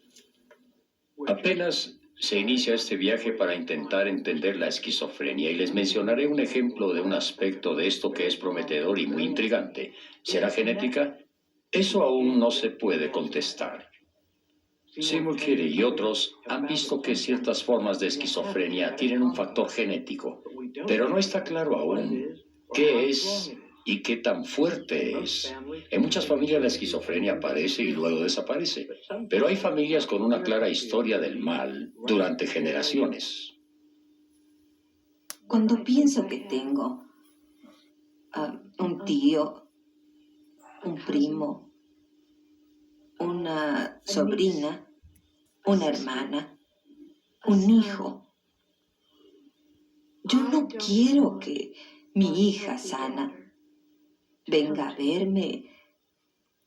Speaker 8: Apenas se inicia este viaje para intentar entender la esquizofrenia y les mencionaré un ejemplo de un aspecto de esto que es prometedor y muy intrigante. ¿Será genética? Eso aún no se puede contestar. Seymour Kitty y otros han visto que ciertas formas de esquizofrenia tienen un factor genético, pero no está claro aún qué es y qué tan fuerte es. En muchas familias la esquizofrenia aparece y luego desaparece, pero hay familias con una clara historia del mal durante generaciones.
Speaker 12: Cuando pienso que tengo un tío, un primo, una sobrina, una hermana, un hijo, yo no quiero que mi hija sana venga a verme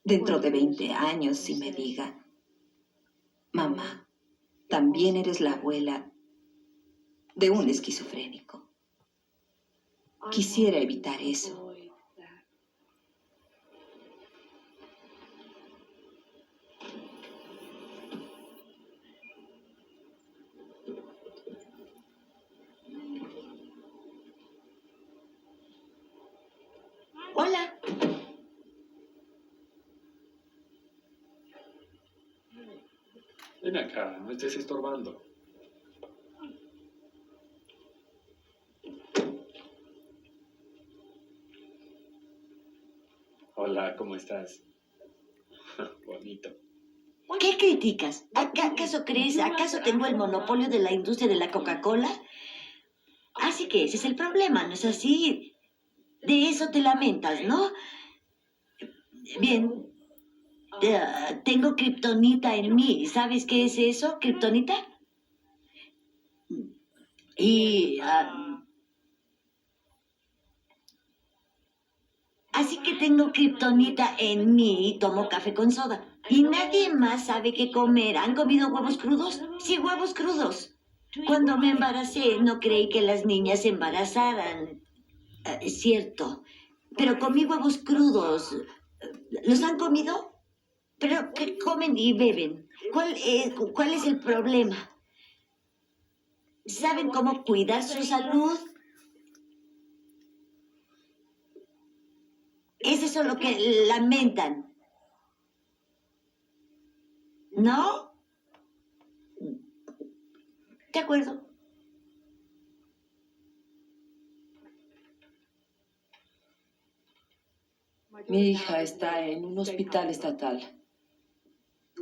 Speaker 12: dentro de 20 años y me diga: mamá, también eres la abuela de un esquizofrénico. Quisiera evitar eso.
Speaker 16: Hola.
Speaker 10: Ven acá, no estés estorbando. Hola, ¿cómo estás? Bonito.
Speaker 16: ¿Qué criticas? ¿Acaso crees? ¿Acaso tengo el monopolio de la industria de la Coca-Cola? Así que ese es el problema, ¿no es así? De eso te lamentas, ¿no? Bien. Tengo kriptonita en mí. ¿Sabes qué es eso, kriptonita? Y... así que tengo kriptonita en mí y tomo café con soda. Y nadie más sabe qué comer. ¿Han comido huevos crudos? Sí, huevos crudos. Cuando me embaracé, no creí que las niñas se embarazaran. Es cierto. Pero comí huevos crudos ¿Los han comido? ¿Pero qué comen y beben? ¿Cuál es el problema? ¿Saben cómo cuidar su salud? ¿Es eso lo que lamentan? ¿No? De acuerdo.
Speaker 17: Mi hija está en un hospital estatal.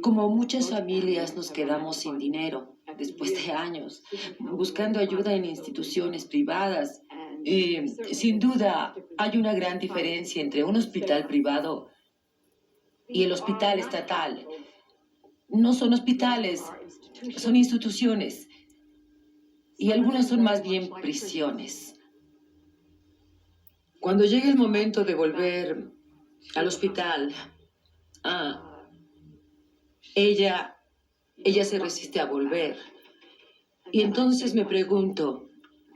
Speaker 17: Como muchas familias nos quedamos sin dinero después de años, buscando ayuda en instituciones privadas. Y sin duda hay una gran diferencia entre un hospital privado y el hospital estatal. No son hospitales, son instituciones. Y algunas son más bien prisiones. Cuando llegue el momento de volver al hospital, ella se resiste a volver. Y entonces me pregunto,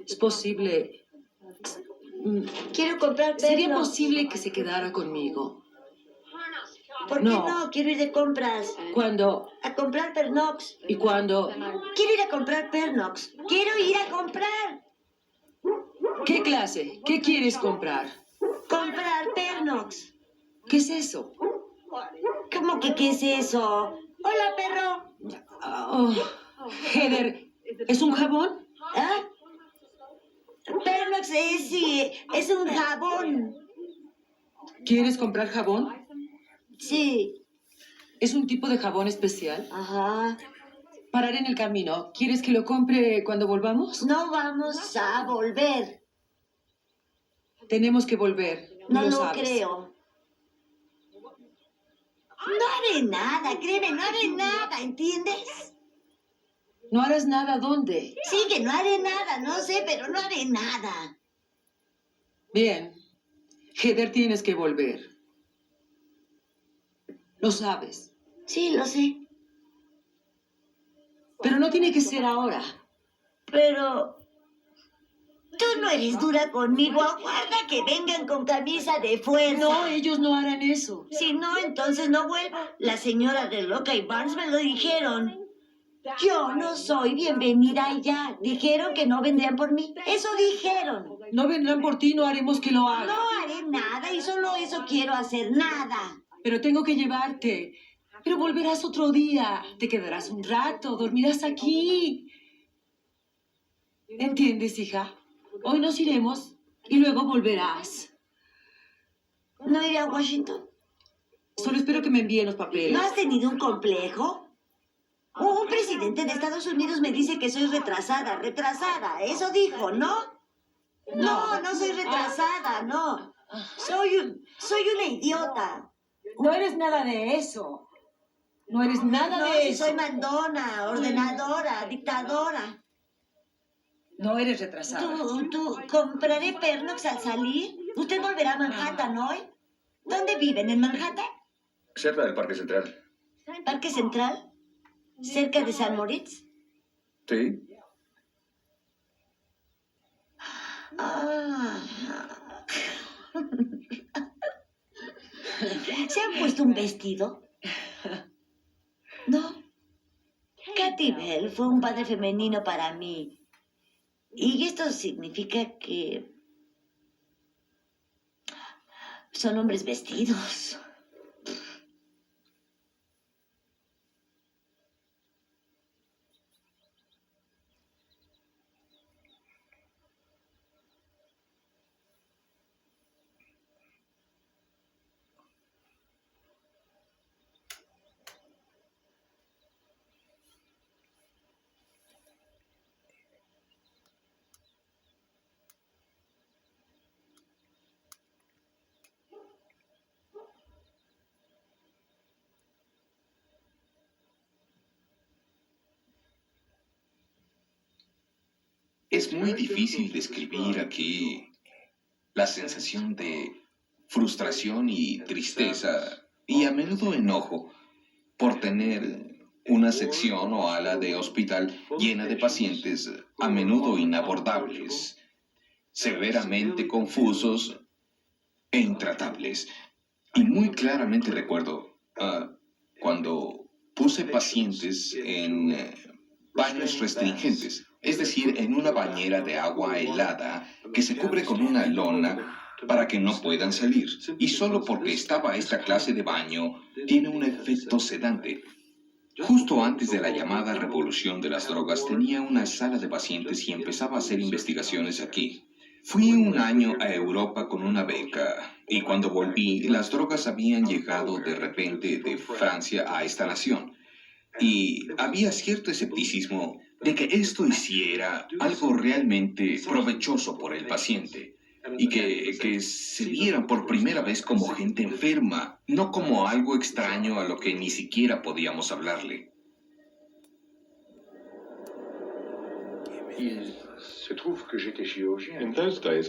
Speaker 17: ¿es posible?
Speaker 16: Quiero comprar pernos.
Speaker 17: ¿Sería posible que se quedara conmigo?
Speaker 16: ¿Por qué no? Quiero ir de compras.
Speaker 17: ¿Cuándo?
Speaker 16: A comprar pernox.
Speaker 17: ¿Y cuándo?
Speaker 16: Quiero ir a comprar pernox. Quiero ir a comprar.
Speaker 17: ¿Qué clase? ¿Qué quieres comprar?
Speaker 16: Comprar pernox.
Speaker 17: ¿Qué es eso?
Speaker 16: ¿Cómo que qué es eso? Hola, perro.
Speaker 17: Oh, Heather, ¿es un jabón?
Speaker 16: ¿Ah? Pernox es un jabón.
Speaker 17: ¿Quieres comprar jabón?
Speaker 16: Sí.
Speaker 17: ¿Es un tipo de jabón especial?
Speaker 16: Ajá.
Speaker 17: Parar en el camino. ¿Quieres que lo compre cuando volvamos?
Speaker 16: No vamos a volver.
Speaker 17: Tenemos que volver.
Speaker 16: No
Speaker 17: lo
Speaker 16: lo
Speaker 17: sabes.
Speaker 16: creo. No haré nada, créeme, no haré nada, ¿entiendes?
Speaker 17: ¿No harás nada dónde?
Speaker 16: Sí, que no haré nada, no sé, pero no haré nada.
Speaker 17: Bien. Heather, tienes que volver. Lo sabes.
Speaker 16: Sí, lo sé.
Speaker 17: Pero no tiene que ser ahora.
Speaker 16: Pero tú no eres dura conmigo. Aguarda que vengan con camisa de fuerza.
Speaker 17: No, ellos no harán eso.
Speaker 16: Si no, entonces no vuelvo. La señora de Roca y Barnes me lo dijeron. Yo no soy bienvenida allá. Dijeron que no vendrían por mí. Eso dijeron.
Speaker 17: No vendrán por ti, no haremos que lo hagan.
Speaker 16: No haré nada y solo eso quiero hacer, nada.
Speaker 17: Pero tengo que llevarte. Pero volverás otro día. Te quedarás un rato, dormirás aquí. ¿Entiendes, hija? Hoy nos iremos y luego volverás.
Speaker 16: ¿No iré a Washington?
Speaker 17: Solo espero que me envíen los papeles.
Speaker 16: ¿No has tenido un complejo? Un presidente de Estados Unidos me dice que soy retrasada. Eso dijo, ¿no? No, no soy retrasada, no. Soy una idiota.
Speaker 17: No eres nada de eso. No eres nada
Speaker 16: No,
Speaker 17: de
Speaker 16: si
Speaker 17: eso.
Speaker 16: soy mandona, ordenadora, dictadora.
Speaker 17: No eres retrasada.
Speaker 16: ¿Tú compraré pernox al salir? ¿Usted volverá a Manhattan hoy? ¿Dónde viven? ¿En Manhattan?
Speaker 8: Cerca del Parque Central.
Speaker 16: ¿Parque Central? ¿Cerca de San Moritz?
Speaker 8: Sí.
Speaker 16: ¿Se han puesto un vestido? No. Katy Bell fue un padre femenino para mí. Y esto significa que son hombres vestidos.
Speaker 11: Es muy difícil describir aquí la sensación de frustración y tristeza, y a menudo enojo, por tener una sección o ala de hospital llena de pacientes a menudo inabordables, severamente confusos e intratables. Y muy claramente recuerdo cuando puse pacientes en baños restringentes, es decir, en una bañera de agua helada que se cubre con una lona para que no puedan salir. Y solo porque estaba esta clase de baño, tiene un efecto sedante. Justo antes de la llamada revolución de las drogas, tenía una sala de pacientes y empezaba a hacer investigaciones aquí. Fui un año a Europa con una beca, y cuando volví, las drogas habían llegado de repente de Francia a esta nación. Y había cierto escepticismo de que esto hiciera algo realmente provechoso por el paciente. Y que se vieran por primera vez como gente enferma, no como algo extraño a lo que ni siquiera podíamos hablarle.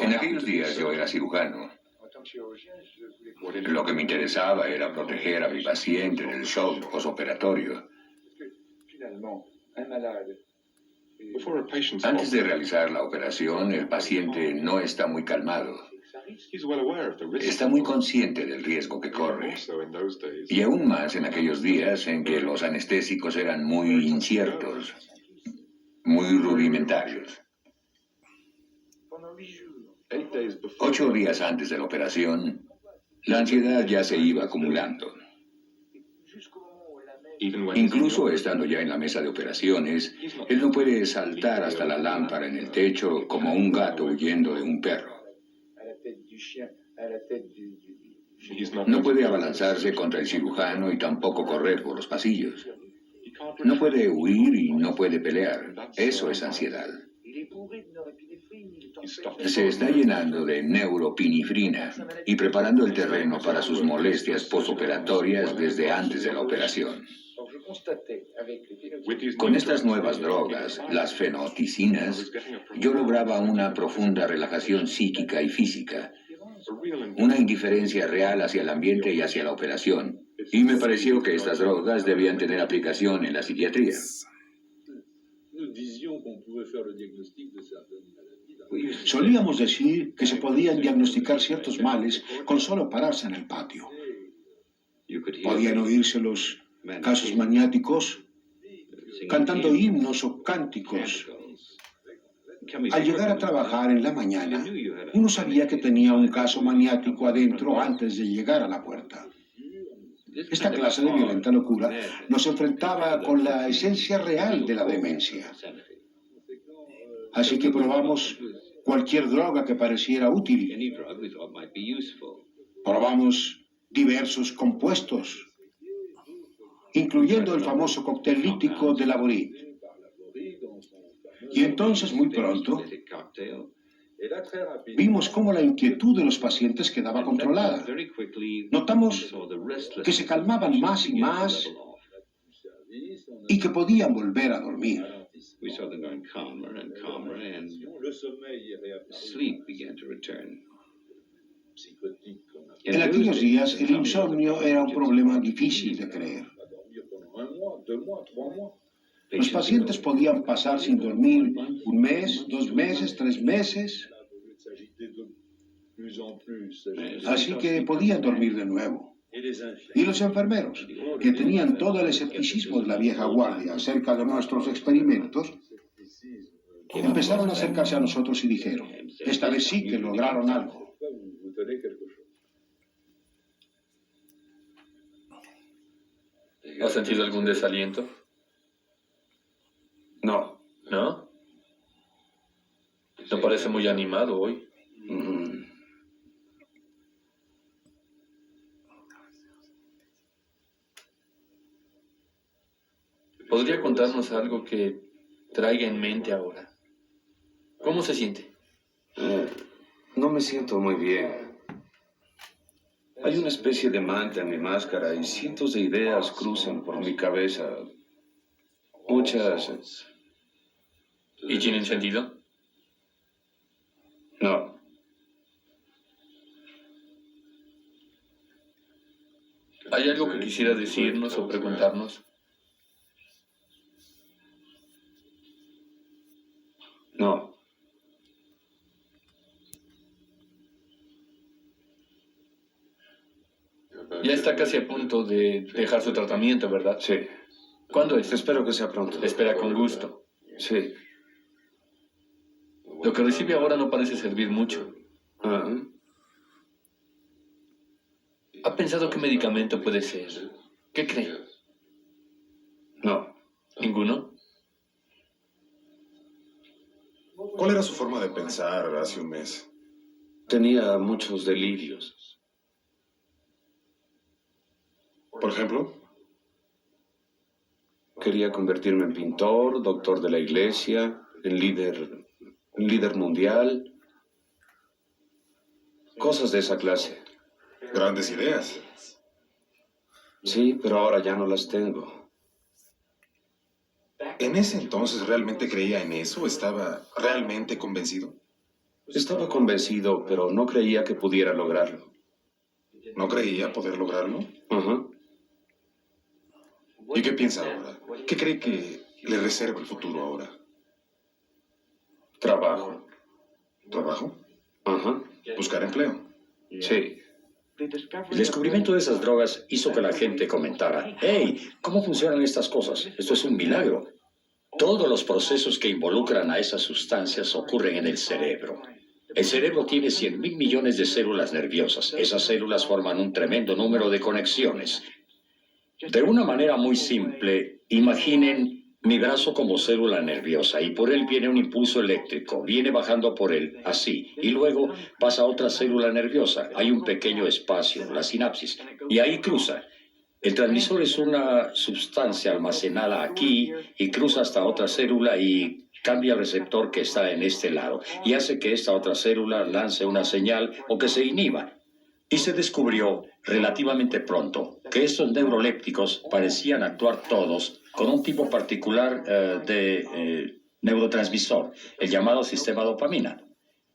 Speaker 11: En aquellos días yo era cirujano. Lo que me interesaba era proteger a mi paciente en el shock postoperatorio. Antes de realizar la operación, el paciente no está muy calmado. Está muy consciente del riesgo que corre. Y aún más en aquellos días en que los anestésicos eran muy inciertos, muy rudimentarios. 8 días antes de la operación, la ansiedad ya se iba acumulando. Incluso estando ya en la mesa de operaciones, él no puede saltar hasta la lámpara en el techo como un gato huyendo de un perro. No puede abalanzarse contra el cirujano y tampoco correr por los pasillos. No puede huir y no puede pelear. Eso es ansiedad. Se está llenando de neuropinifrina y preparando el terreno para sus molestias postoperatorias desde antes de la operación. Con estas nuevas drogas, las fenoticinas, yo lograba una profunda relajación psíquica y física, una indiferencia real hacia el ambiente y hacia la operación, y me pareció que estas drogas debían tener aplicación en la psiquiatría.
Speaker 18: Solíamos decir que se podían diagnosticar ciertos males con solo pararse en el patio. Podían oírse los casos maniáticos cantando himnos o cánticos. Al llegar a trabajar en la mañana, uno sabía que tenía un caso maniático adentro antes de llegar a la puerta. Esta clase de violenta locura nos enfrentaba con la esencia real de la demencia. Así que probamos cualquier droga que pareciera útil. Probamos diversos compuestos, incluyendo el famoso cóctel lítico de Laborit. Y entonces, muy pronto, vimos cómo la inquietud de los pacientes quedaba controlada. Notamos que se calmaban más y más y que podían volver a dormir. En aquellos días, el insomnio era un problema difícil de creer. Los pacientes podían pasar sin dormir 1 mes, 2 meses, 3 meses. Así que podían dormir de nuevo. Y los enfermeros, que tenían todo el escepticismo de la vieja guardia acerca de nuestros experimentos, empezaron a acercarse a nosotros y dijeron, esta vez sí que lograron algo.
Speaker 3: ¿Has sentido algún desaliento?
Speaker 4: No.
Speaker 3: ¿No? No parece muy animado hoy. ¿Podría contarnos algo que traiga en mente ahora? ¿Cómo se siente?
Speaker 4: No me siento muy bien. Hay una especie de manta en mi máscara y cientos de ideas cruzan por mi cabeza. Muchas.
Speaker 3: ¿Y tienen sentido?
Speaker 4: No.
Speaker 3: ¿Hay algo que quisiera decirnos o preguntarnos?
Speaker 4: No.
Speaker 3: Ya está casi a punto de dejar su tratamiento, ¿verdad?
Speaker 19: Sí.
Speaker 3: ¿Cuándo es?
Speaker 19: Espero que sea pronto.
Speaker 3: Espera con gusto.
Speaker 19: Sí.
Speaker 3: Lo que recibe ahora no parece servir mucho. ¿Ha pensado qué medicamento puede ser? ¿Qué cree?
Speaker 19: No.
Speaker 3: ¿Ninguno?
Speaker 5: ¿Cuál era su forma de pensar hace un mes?
Speaker 19: Tenía muchos delirios.
Speaker 5: ¿Por ejemplo?
Speaker 19: Quería convertirme en pintor, doctor de la iglesia, en líder mundial. Cosas de esa clase.
Speaker 5: Grandes ideas.
Speaker 19: Sí, pero ahora ya no las tengo.
Speaker 5: ¿En ese entonces realmente creía en eso? ¿Estaba realmente convencido?
Speaker 19: Estaba convencido, pero no creía que pudiera lograrlo.
Speaker 5: ¿No creía poder lograrlo?
Speaker 19: Ajá.
Speaker 5: ¿Y qué piensa ahora? ¿Qué cree que le reserva el futuro ahora?
Speaker 19: Trabajo.
Speaker 5: ¿Trabajo?
Speaker 19: Ajá.
Speaker 5: ¿Buscar empleo?
Speaker 19: Sí.
Speaker 8: El descubrimiento de esas drogas hizo que la gente comentara: «Hey, ¿cómo funcionan estas cosas? Esto es un milagro». Todos los procesos que involucran a esas sustancias ocurren en el cerebro. El cerebro tiene 100.000 millones de células nerviosas. Esas células forman un tremendo número de conexiones. De una manera muy simple, imaginen mi brazo como célula nerviosa y por él viene un impulso eléctrico, viene bajando por él, así, y luego pasa a otra célula nerviosa. Hay un pequeño espacio, la sinapsis, y ahí cruza. El transmisor es una sustancia almacenada aquí y cruza hasta otra célula y cambia el receptor que está en este lado y hace que esta otra célula lance una señal o que se inhiba. Y se descubrió relativamente pronto que estos neurolépticos parecían actuar todos con un tipo particular de neurotransmisor, el llamado sistema dopamina.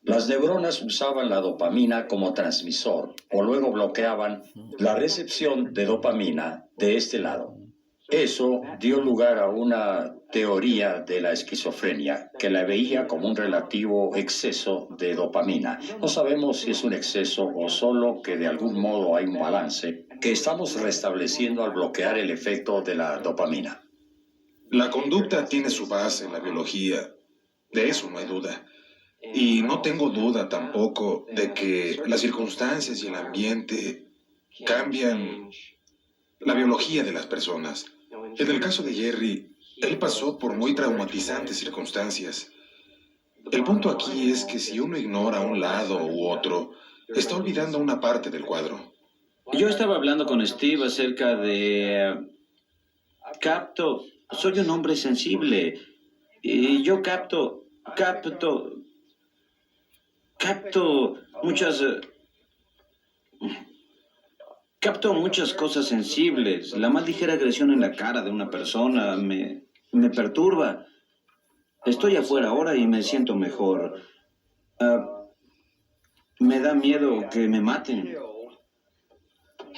Speaker 8: Las neuronas usaban la dopamina como transmisor o luego bloqueaban la recepción de dopamina de este lado. Eso dio lugar a una teoría de la esquizofrenia que la veía como un relativo exceso de dopamina. No sabemos si es un exceso o solo que de algún modo hay un balance que estamos restableciendo al bloquear el efecto de la dopamina.
Speaker 5: La conducta tiene su base en la biología. De eso no hay duda. Y no tengo duda tampoco de que las circunstancias y el ambiente cambian la biología de las personas. En el caso de Jerry, él pasó por muy traumatizantes circunstancias. El punto aquí es que si uno ignora un lado u otro, está olvidando una parte del cuadro.
Speaker 4: Yo estaba hablando con Steve acerca de... soy un hombre sensible. Y yo capto muchas cosas sensibles. La más ligera agresión en la cara de una persona me perturba. Estoy afuera ahora y me siento mejor. Me da miedo que me maten.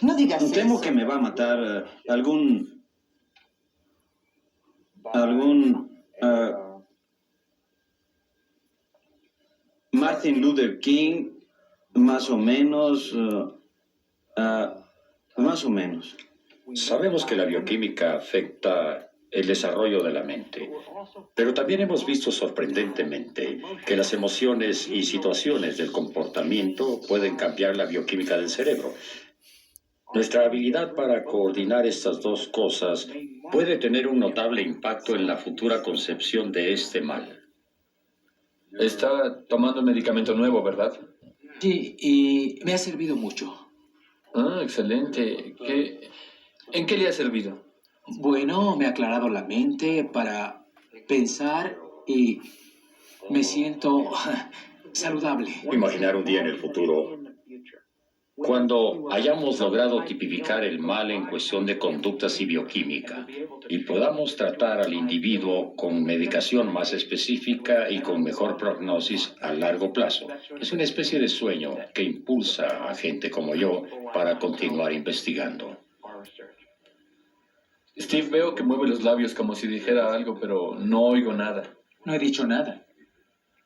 Speaker 12: No digas
Speaker 4: Temo
Speaker 12: eso.
Speaker 4: que me va a matar Martin Luther King, más o menos.
Speaker 8: Sabemos que la bioquímica afecta el desarrollo de la mente, pero también hemos visto sorprendentemente que las emociones y situaciones del comportamiento pueden cambiar la bioquímica del cerebro. Nuestra habilidad para coordinar estas dos cosas puede tener un notable impacto en la futura concepción de este mal.
Speaker 3: Está tomando un medicamento nuevo, ¿verdad?
Speaker 20: Sí, y me ha servido mucho.
Speaker 3: Ah, excelente. ¿En qué le ha servido?
Speaker 20: Bueno, me ha aclarado la mente para pensar y me siento saludable.
Speaker 8: Imaginar un día en el futuro, cuando hayamos logrado tipificar el mal en cuestión de conductas y bioquímica, y podamos tratar al individuo con medicación más específica y con mejor prognosis a largo plazo. Es una especie de sueño que impulsa a gente como yo para continuar investigando.
Speaker 3: Steve, veo que mueve los labios como si dijera algo, pero no oigo nada.
Speaker 20: No he dicho nada.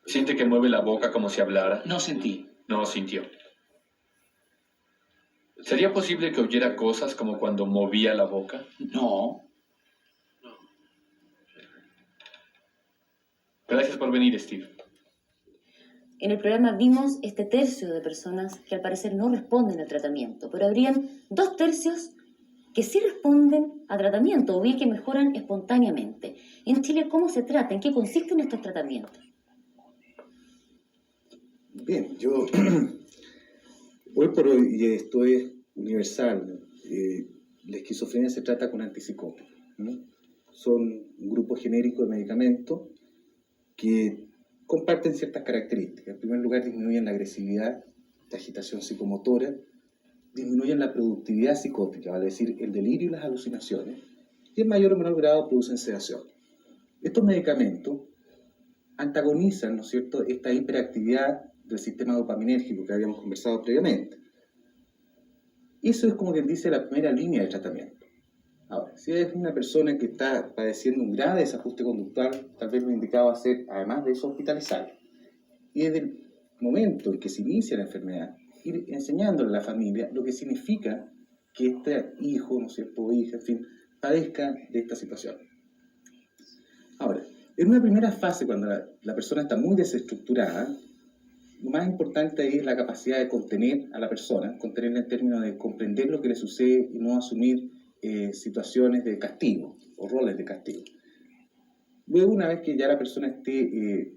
Speaker 3: ¿Siente que mueve la boca como si hablara?
Speaker 20: No sentí.
Speaker 3: No sintió. ¿Sería posible que oyera cosas como cuando movía la boca?
Speaker 20: No.
Speaker 3: Gracias por venir, Steve.
Speaker 2: En el programa vimos este tercio de personas que al parecer no responden al tratamiento, pero habrían 2 tercios que sí responden al tratamiento o bien que mejoran espontáneamente. En Chile, ¿cómo se trata? ¿En qué consisten estos tratamientos?
Speaker 15: Bien, yo hoy por hoy, y esto es universal, la esquizofrenia se trata con antipsicóticos, ¿no? Son un grupo genérico de medicamentos que comparten ciertas características. En primer lugar, disminuyen la agresividad, la agitación psicomotora, disminuyen la productividad psicótica, vale decir, el delirio y las alucinaciones, y en mayor o menor grado producen sedación. Estos medicamentos antagonizan, ¿no es cierto?, esta hiperactividad del sistema dopaminérgico que habíamos conversado previamente. Eso es como quien dice la primera línea de tratamiento. Ahora, si es una persona que está padeciendo un grave desajuste conductual, tal vez lo indicado va a ser, además de eso, hospitalizarlo. Y desde el momento en que se inicia la enfermedad, ir enseñándole a la familia lo que significa que este hijo, ¿no es cierto?, o hija, en fin, padezca de esta situación. Ahora, en una primera fase, cuando la persona está muy desestructurada, lo más importante es la capacidad de contener a la persona, contenerla en términos de comprender lo que le sucede y no asumir situaciones de castigo o roles de castigo. Luego, una vez que ya la persona esté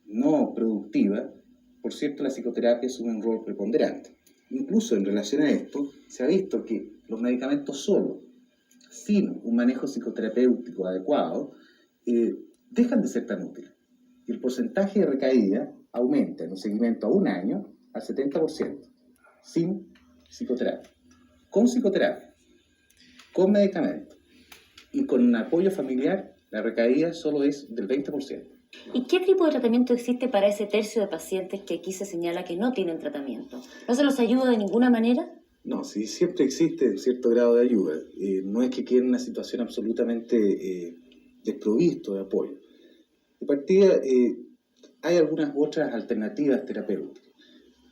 Speaker 15: no productiva, por cierto, la psicoterapia asume un rol preponderante. Incluso en relación a esto, se ha visto que los medicamentos solos, sin un manejo psicoterapéutico adecuado, dejan de ser tan útiles. Y el porcentaje de recaída aumenta en un seguimiento a un año al 70%, sin psicoterapia. Con psicoterapia, con medicamentos y con un apoyo familiar, la recaída solo es del 20%.
Speaker 2: ¿Y qué tipo de tratamiento existe para ese tercio de pacientes que aquí se señala que no tienen tratamiento? ¿No se los ayuda de ninguna manera?
Speaker 15: No, sí, siempre existe un cierto grado de ayuda. No es que quede en una situación absolutamente desprovisto de apoyo. De partida, hay algunas otras alternativas terapéuticas.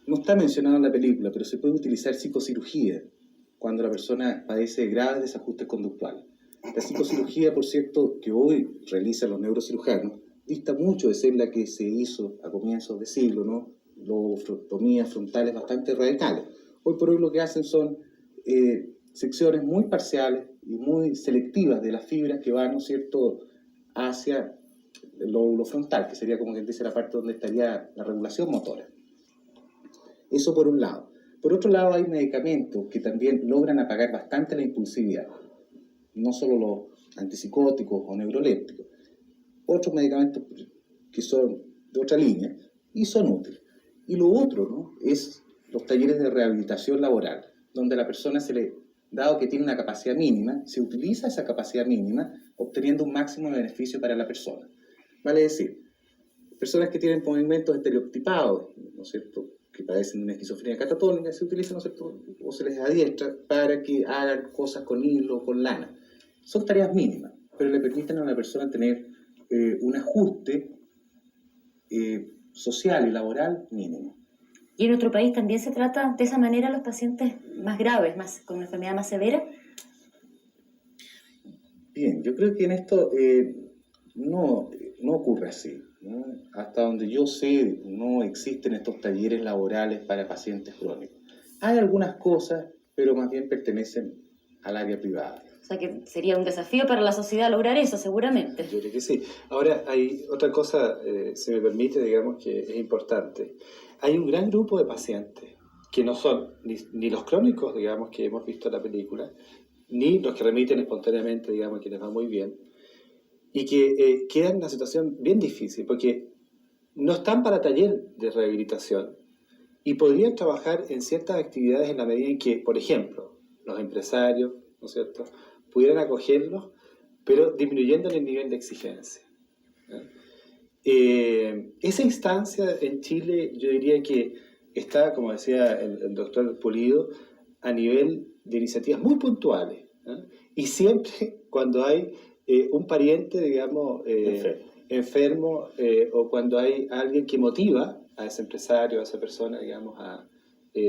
Speaker 15: No está mencionado en la película, pero se puede utilizar psicocirugía cuando la persona padece de graves desajustes conductuales. La psicocirugía, por cierto, que hoy realizan los neurocirujanos, dista mucho de ser la que se hizo a comienzos de siglo, ¿no? Lobotomías frontales bastante radicales. Hoy por hoy lo que hacen son secciones muy parciales y muy selectivas de las fibras que van, ¿no es cierto?, hacia el lóbulo frontal, que sería como quien dice la parte donde estaría la regulación motora. Eso por un lado. Por otro lado, hay medicamentos que también logran apagar bastante la impulsividad. No solo los antipsicóticos o neurolépticos. Otros medicamentos que son de otra línea y son útiles. Y lo otro, ¿no?, es los talleres de rehabilitación laboral, donde a la persona se le, dado que tiene una capacidad mínima, se utiliza esa capacidad mínima obteniendo un máximo de beneficio para la persona. Vale decir, personas que tienen movimientos estereotipados, ¿no es cierto?, que padecen de una esquizofrenia catatónica, se utilizan, ¿no es cierto?, o se les adiestra para que hagan cosas con hilo o con lana. Son tareas mínimas, pero le permiten a la persona tener un ajuste social y laboral mínimo.
Speaker 2: ¿Y en nuestro país también se trata de esa manera a los pacientes más graves, con una enfermedad más severa?
Speaker 15: Bien, yo creo que en esto no ocurre así, ¿no? Hasta donde yo sé, no existen estos talleres laborales para pacientes crónicos. Hay algunas cosas, pero más bien pertenecen al área privada.
Speaker 2: O sea que sería un desafío para la sociedad lograr eso, seguramente.
Speaker 14: Yo creo que sí. Ahora, hay otra cosa, si me permite, digamos, que es importante. Hay un gran grupo de pacientes que no son ni los crónicos, digamos, que hemos visto en la película, ni los que remiten espontáneamente, digamos, que les va muy bien, y que quedan en una situación bien difícil, porque no están para taller de rehabilitación y podrían trabajar en ciertas actividades en la medida en que, por ejemplo, los empresarios, ¿no es cierto?, pudieran acogerlos, pero disminuyendo el nivel de exigencia. Esa instancia en Chile, yo diría que está, como decía el doctor Pulido, a nivel de iniciativas muy puntuales, ¿eh? Y siempre cuando hay un pariente, digamos, enfermo o cuando hay alguien que motiva a ese empresario, a esa persona, digamos, a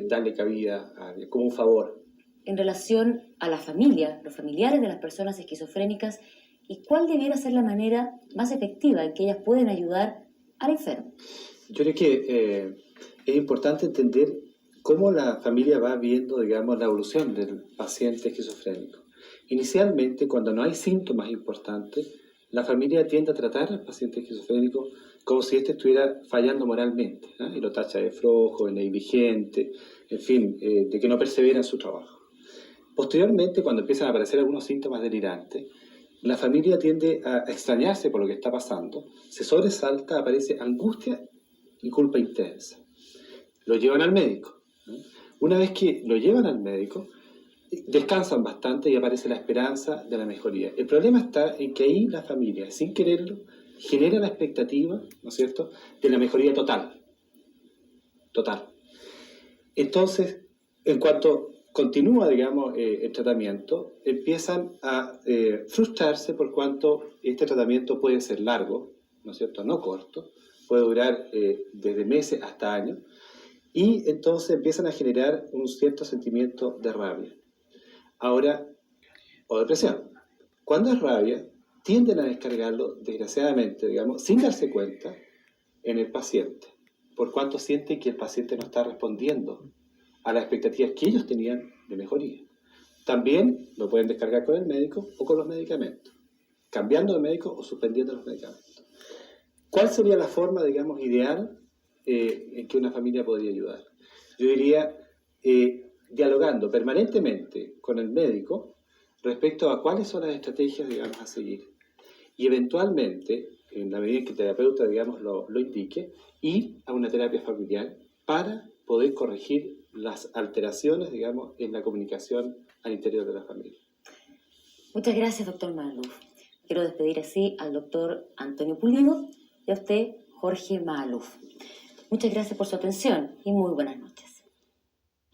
Speaker 14: darle cabida como un favor.
Speaker 2: En relación a la familia, los familiares de las personas esquizofrénicas, y cuál debiera ser la manera más efectiva en que ellas pueden ayudar al enfermo.
Speaker 14: Yo creo que es importante entender cómo la familia va viendo, digamos, la evolución del paciente esquizofrénico. Inicialmente, cuando no hay síntomas importantes, la familia tiende a tratar al paciente esquizofrénico como si éste estuviera fallando moralmente, ¿eh? Y lo tacha de flojo, de negligente, en fin, de que no persevera en su trabajo. Posteriormente, cuando empiezan a aparecer algunos síntomas delirantes, la familia tiende a extrañarse por lo que está pasando, se sobresalta, aparece angustia y culpa intensa. Lo llevan al médico. Una vez que lo llevan al médico, descansan bastante y aparece la esperanza de la mejoría. El problema está en que ahí la familia, sin quererlo, genera la expectativa, ¿no es cierto?, de la mejoría total. Total. Entonces, en cuanto continúa, digamos, el tratamiento, empiezan a frustrarse por cuanto este tratamiento puede ser largo, ¿no es cierto?, no corto, puede durar desde meses hasta años, y entonces empiezan a generar un cierto sentimiento de rabia. Ahora, o depresión. Cuando es rabia, tienden a descargarlo, desgraciadamente, digamos, sin darse cuenta, en el paciente, por cuanto sienten que el paciente no está respondiendo a las expectativas que ellos tenían de mejoría. También lo pueden descargar con el médico o con los medicamentos, cambiando de médico o suspendiendo los medicamentos. ¿Cuál sería la forma, digamos, ideal en que una familia podría ayudar? Yo diría, dialogando permanentemente con el médico respecto a cuáles son las estrategias, digamos, a seguir. Y eventualmente, en la medida en que el terapeuta, digamos, lo indique, ir a una terapia familiar para poder corregir las alteraciones, digamos, en la comunicación al interior de la familia.
Speaker 2: Muchas gracias, doctor Maalouf. Quiero despedir así al doctor Antonio Pulido y a usted, Jorge Maalouf. Muchas gracias por su atención y muy buenas noches.